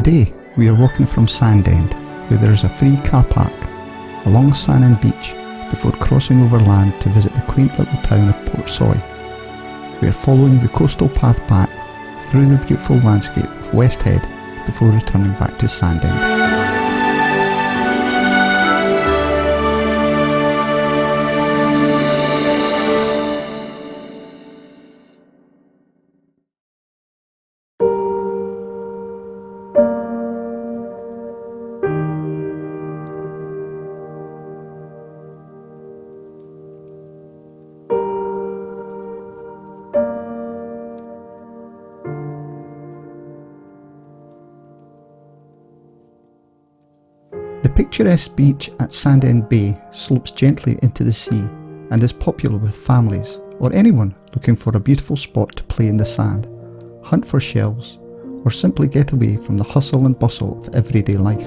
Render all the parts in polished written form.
Today we are walking from Sandend, where there is a free car park, along Sandend beach before crossing overland to visit the quaint little town of Portsoy. We are following the coastal path back through the beautiful landscape of West Head before returning back to Sandend. The picturesque beach at Sandend Bay slopes gently into the sea and is popular with families or anyone looking for a beautiful spot to play in the sand, hunt for shells, or simply get away from the hustle and bustle of everyday life.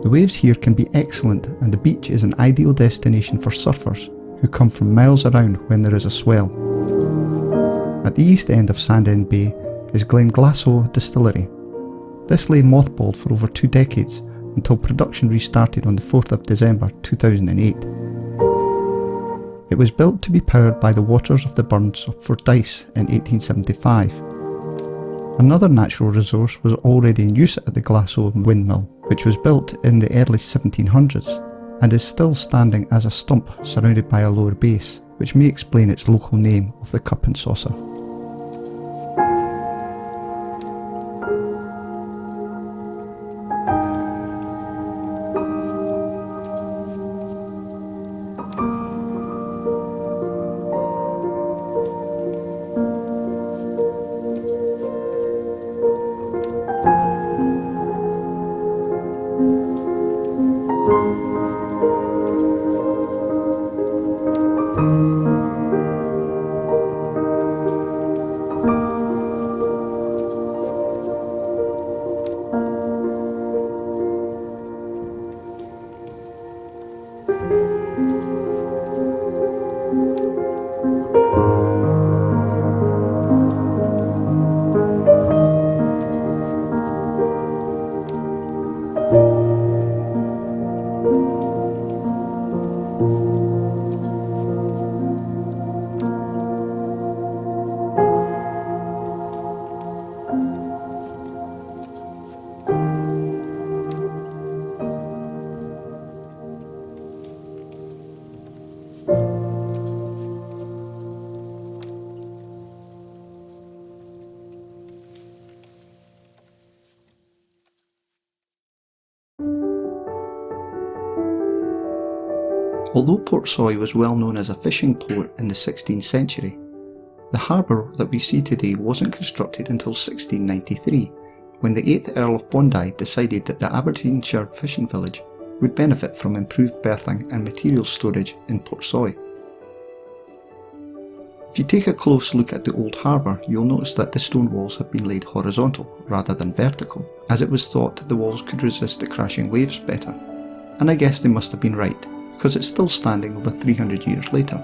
The waves here can be excellent, and the beach is an ideal destination for surfers who come from miles around when there is a swell. At the east end of Sandend Bay is Galore Distillery. This lay mothballed for over 2 decades until production restarted on the 4th of December 2008. It was built to be powered by the waters of the Burns of Fordyce in 1875. Another natural resource was already in use at the Galore windmill, which was built in the early 1700s and is still standing as a stump surrounded by a lower base, which may explain its local name of the cup and saucer. Although Portsoy was well known as a fishing port in the 16th century, the harbour that we see today wasn't constructed until 1693, when the 8th Earl of Bondi decided that the Aberdeenshire fishing village would benefit from improved berthing and material storage in Portsoy. If you take a close look at the old harbour, you'll notice that the stone walls have been laid horizontal rather than vertical, as it was thought that the walls could resist the crashing waves better. And I guess they must have been right, because it's still standing over 300 years later.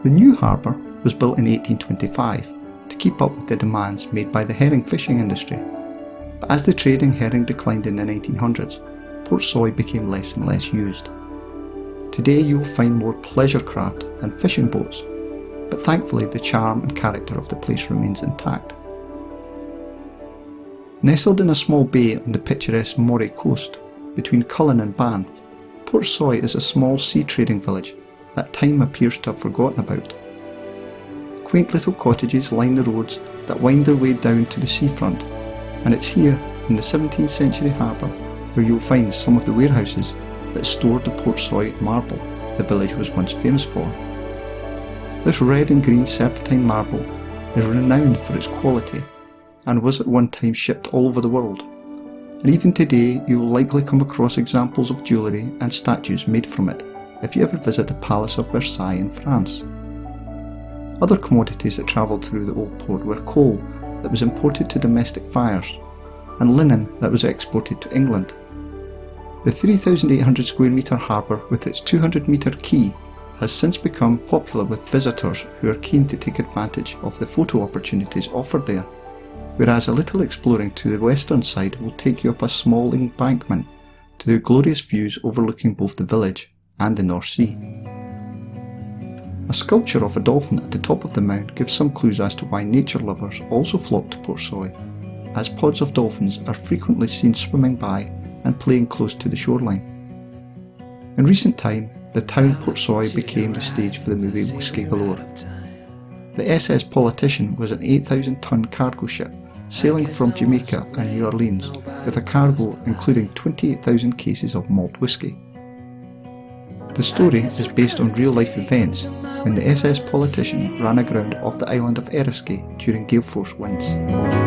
The new harbour was built in 1825 to keep up with the demands made by the herring fishing industry, but as the trade in herring declined in the 1900s, Portsoy became less and less used. Today you will find more pleasure craft and fishing boats, but thankfully the charm and character of the place remains intact. Nestled in a small bay on the picturesque Moray Coast, between Cullen and Banff, Portsoy is a small sea trading village that time appears to have forgotten about. Quaint little cottages line the roads that wind their way down to the seafront, and it's here, in the 17th century harbour, where you'll find some of the warehouses that stored the Portsoy marble the village was once famous for. This red and green serpentine marble is renowned for its quality, and was at one time shipped all over the world. And even today you will likely come across examples of jewellery and statues made from it if you ever visit the Palace of Versailles in France. Other commodities that travelled through the old port were coal that was imported to domestic fires, and linen that was exported to England. The 3,800 square metre harbour with its 200 metre quay has since become popular with visitors who are keen to take advantage of the photo opportunities offered there. whereas a little exploring to the western side will take you up a small embankment to the glorious views overlooking both the village and the North Sea. A sculpture of a dolphin at the top of the mound gives some clues as to why nature lovers also flock to Portsoy, as pods of dolphins are frequently seen swimming by and playing close to the shoreline. In recent time, the town Portsoy became the stage for the movie Whisky Galore. The SS Politician was an 8,000-ton cargo ship sailing from Jamaica and New Orleans with a cargo including 28,000 cases of malt whisky. The story is based on real-life events when the SS Politician ran aground off the island of Eriskay during gale force winds.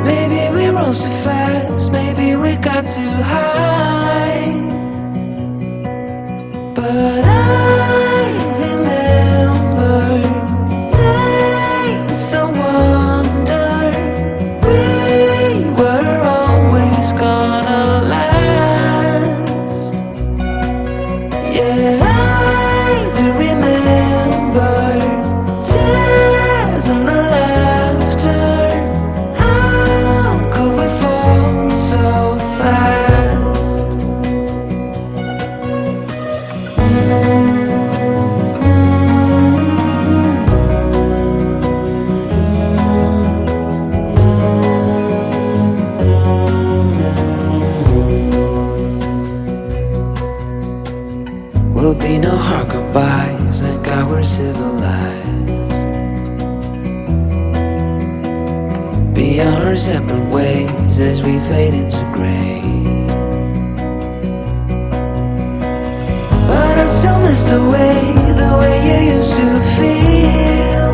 Maybe we rose too fast, maybe we got too high, but I remember days of wonder. We were always gonna last. Yes, I do remember tears and the laughter. How could we fall so fast? Will be no hard goodbyes, thank God we're civilized. Be on our separate ways as we fade into grey. But I still miss the way you used to feel.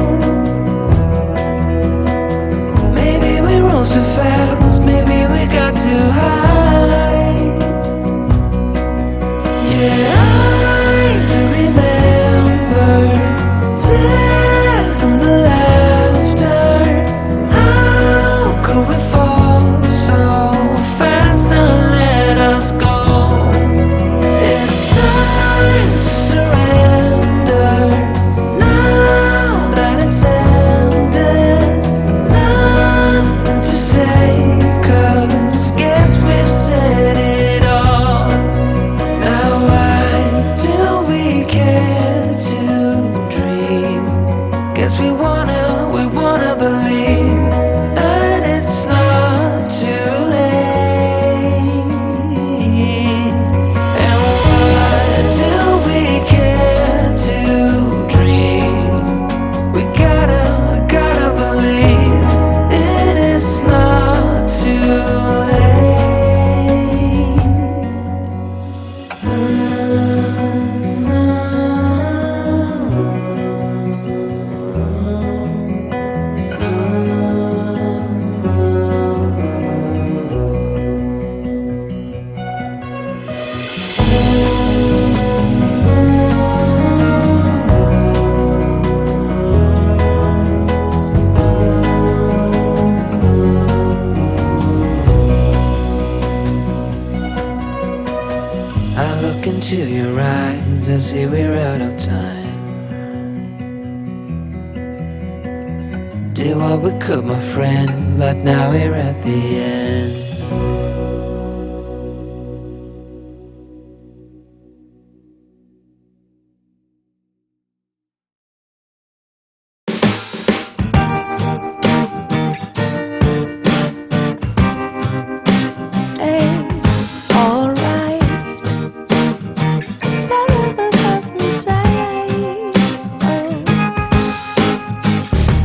Maybe we rose too fast, maybe we got too high. Yeah, I do remember tears and the laughter. How could we fall so fast and let us go? It's time to surrender now that it's ended. Nothing to say, 'cause guess we've said it all. Now why do we care to dream? Guess we wanna believe that it's not too late. And why do we care to dream? We gotta believe it is not too late. I look into your eyes, I see we're out of time. Did what we could, my friend, but now we're at the end.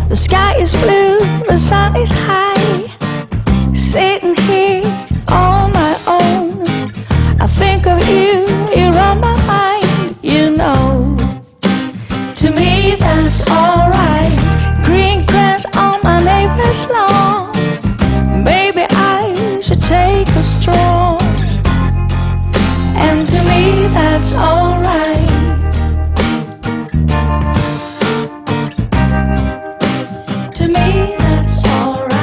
The sky is blue, the sun is high. Sitting here on my own, I think of you, you're on my mind, you know. To me that's alright. Green grass on my neighbor's lawn. Maybe I should take a stroll. And to me that's alright. To me that's alright.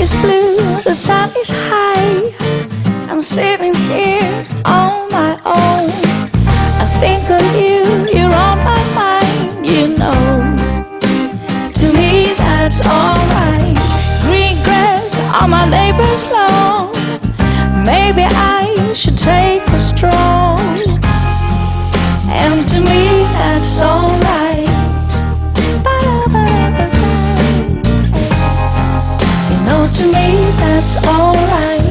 is blue, the sun is high. I'm sitting here on my own. I think of you, you're on my mind, you know. To me that's alright. Green grass on my neighbor's lawn. Maybe I should take a stroll. And to me that's alright. You know, to me that's alright.